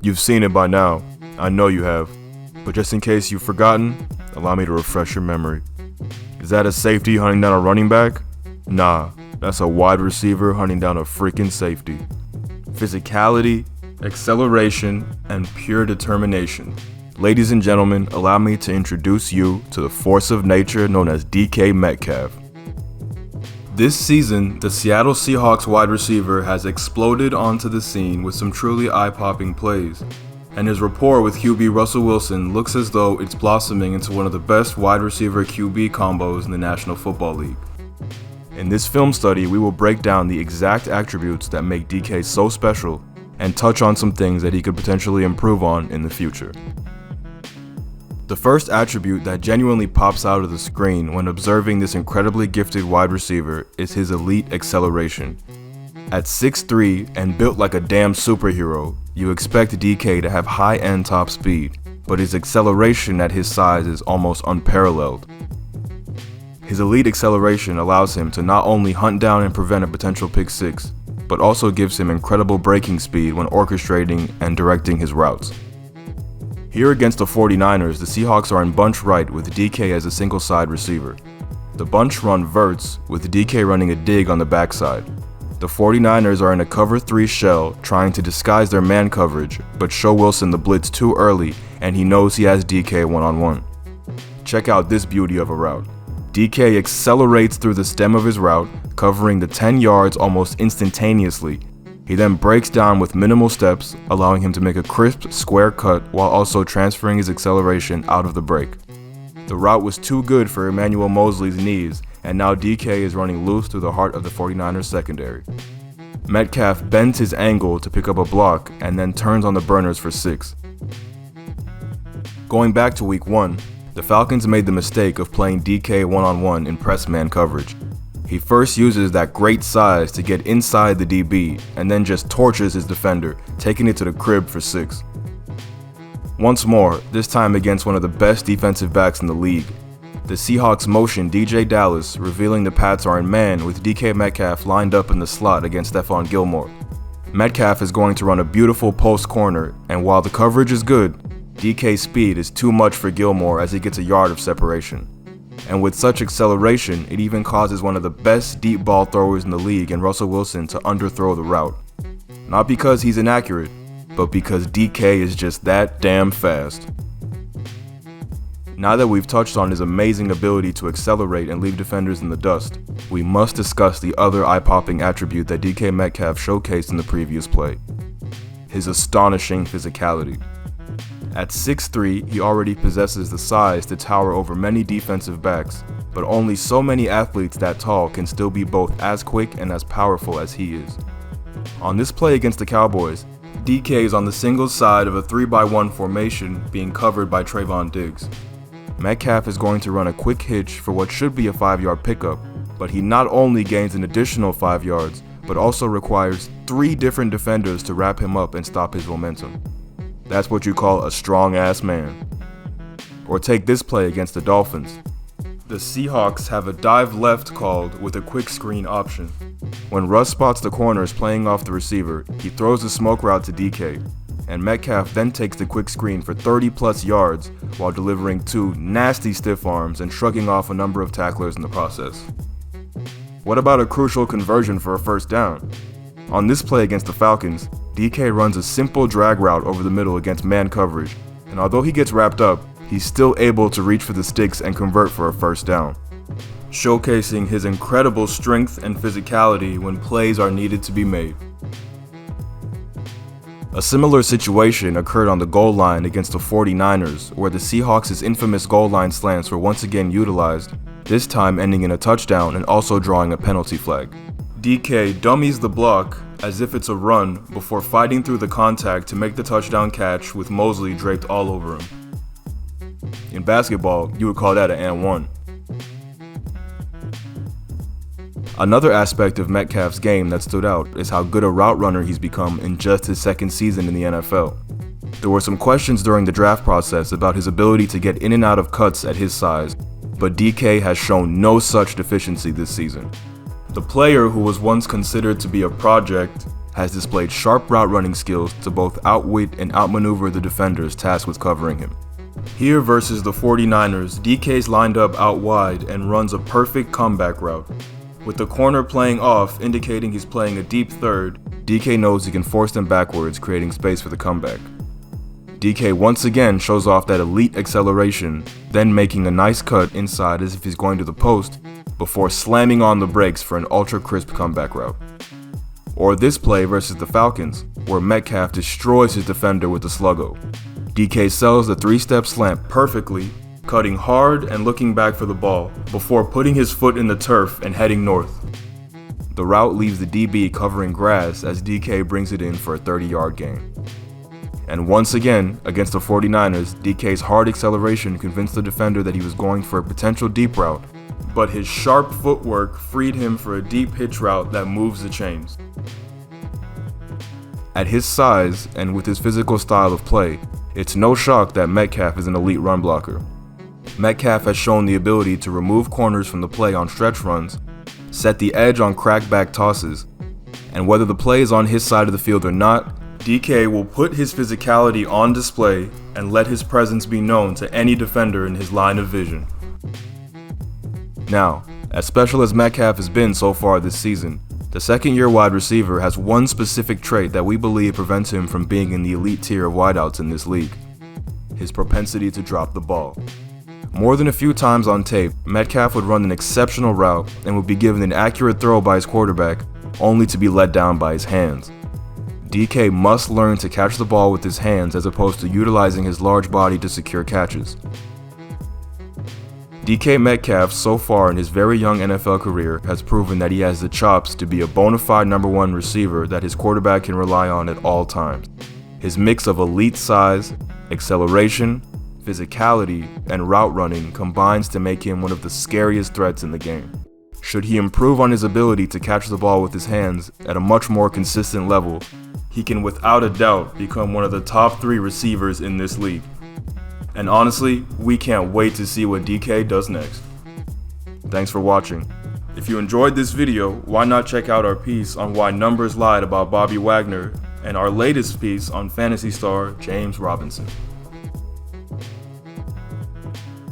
You've seen it by now, I know you have, but just in case you've forgotten, allow me to refresh your memory. Is that a safety hunting down a running back? Nah, that's a wide receiver hunting down a freaking safety. Physicality, acceleration, and pure determination. Ladies and gentlemen, allow me to introduce you to the force of nature known as DK Metcalf. This season, the Seattle Seahawks wide receiver has exploded onto the scene with some truly eye-popping plays, and his rapport with QB Russell Wilson looks as though it's blossoming into one of the best wide receiver QB combos in the National Football League. In this film study, we will break down the exact attributes that make DK so special and touch on some things that he could potentially improve on in the future. The first attribute that genuinely pops out of the screen when observing this incredibly gifted wide receiver is his elite acceleration. At 6'3" and built like a damn superhero, you expect DK to have high-end top speed, but his acceleration at his size is almost unparalleled. His elite acceleration allows him to not only hunt down and prevent a potential pick six, but also gives him incredible breaking speed when orchestrating and directing his routes. Here against the 49ers, the Seahawks are in bunch right with DK as a single side receiver. The bunch run verts with DK running a dig on the backside. The 49ers are in a cover 3 shell trying to disguise their man coverage, but show Wilson the blitz too early and he knows he has DK one-on-one. Check out this beauty of a route. DK accelerates through the stem of his route, covering the 10 yards almost instantaneously. He then breaks down with minimal steps, allowing him to make a crisp, square cut while also transferring his acceleration out of the break. The route was too good for Emmanuel Mosley's knees, and now DK is running loose through the heart of the 49ers secondary. Metcalf bends his angle to pick up a block and then turns on the burners for 6. Going back to week 1, the Falcons made the mistake of playing DK one-on-one in press man coverage. He first uses that great size to get inside the DB and then just torches his defender, taking it to the crib for 6. Once more, this time against one of the best defensive backs in the league. The Seahawks motion DJ Dallas, revealing the Pats are in man with DK Metcalf lined up in the slot against Stephon Gilmore. Metcalf is going to run a beautiful post corner, and while the coverage is good, DK's speed is too much for Gilmore as he gets a yard of separation. And with such acceleration, it even causes one of the best deep ball throwers in the league in Russell Wilson to underthrow the route. Not because he's inaccurate, but because DK is just that damn fast. Now that we've touched on his amazing ability to accelerate and leave defenders in the dust, we must discuss the other eye-popping attribute that DK Metcalf showcased in the previous play: his astonishing physicality. At 6'3", he already possesses the size to tower over many defensive backs, but only so many athletes that tall can still be both as quick and as powerful as he is. On this play against the Cowboys, DK is on the single side of a 3-by-1 formation being covered by Trayvon Diggs. Metcalf is going to run a quick hitch for what should be a 5-yard pickup, but he not only gains an additional 5 yards, but also requires 3 different defenders to wrap him up and stop his momentum. That's what you call a strong-ass man. Or take this play against the Dolphins. The Seahawks have a dive left called with a quick screen option. When Russ spots the corners playing off the receiver, he throws the smoke route to DK, and Metcalf then takes the quick screen for 30+ yards while delivering 2 nasty stiff arms and shrugging off a number of tacklers in the process. What about a crucial conversion for a first down? On this play against the Falcons, DK runs a simple drag route over the middle against man coverage, and although he gets wrapped up, he's still able to reach for the sticks and convert for a first down, showcasing his incredible strength and physicality when plays are needed to be made. A similar situation occurred on the goal line against the 49ers, where the Seahawks' infamous goal line slants were once again utilized, this time ending in a touchdown and also drawing a penalty flag. DK dummies the block as if it's a run before fighting through the contact to make the touchdown catch with Mosley draped all over him. In basketball, you would call that an and one. Another aspect of Metcalf's game that stood out is how good a route runner he's become in just his second season in the NFL. There were some questions during the draft process about his ability to get in and out of cuts at his size, but DK has shown no such deficiency this season. The player who was once considered to be a project has displayed sharp route running skills to both outwit and outmaneuver the defenders tasked with covering him. Here versus the 49ers, DK's lined up out wide and runs a perfect comeback route. With the corner playing off, indicating he's playing a deep third, DK knows he can force them backwards, creating space for the comeback. DK once again shows off that elite acceleration, then making a nice cut inside as if he's going to the post, before slamming on the brakes for an ultra-crisp comeback route. Or this play versus the Falcons, where Metcalf destroys his defender with the sluggo. DK sells the three-step slant perfectly, cutting hard and looking back for the ball, before putting his foot in the turf and heading north. The route leaves the DB covering grass as DK brings it in for a 30-yard gain. And once again, against the 49ers, DK's hard acceleration convinced the defender that he was going for a potential deep route, but his sharp footwork freed him for a deep hitch route that moves the chains. At his size and with his physical style of play, it's no shock that Metcalf is an elite run blocker. Metcalf has shown the ability to remove corners from the play on stretch runs, set the edge on crackback tosses, and whether the play is on his side of the field or not, DK will put his physicality on display and let his presence be known to any defender in his line of vision. Now, as special as Metcalf has been so far this season, the second-year wide receiver has one specific trait that we believe prevents him from being in the elite tier of wideouts in this league: his propensity to drop the ball. More than a few times on tape, Metcalf would run an exceptional route and would be given an accurate throw by his quarterback, only to be let down by his hands. DK must learn to catch the ball with his hands as opposed to utilizing his large body to secure catches. DK Metcalf, so far in his very young NFL career, has proven that he has the chops to be a bona fide number one receiver that his quarterback can rely on at all times. His mix of elite size, acceleration, physicality, and route running combines to make him one of the scariest threats in the game. Should he improve on his ability to catch the ball with his hands at a much more consistent level, he can without a doubt become one of the top 3 receivers in this league. And honestly, we can't wait to see what DK does next. Thanks for watching. If you enjoyed this video, why not check out our piece on why numbers lied about Bobby Wagner and our latest piece on fantasy star James Robinson.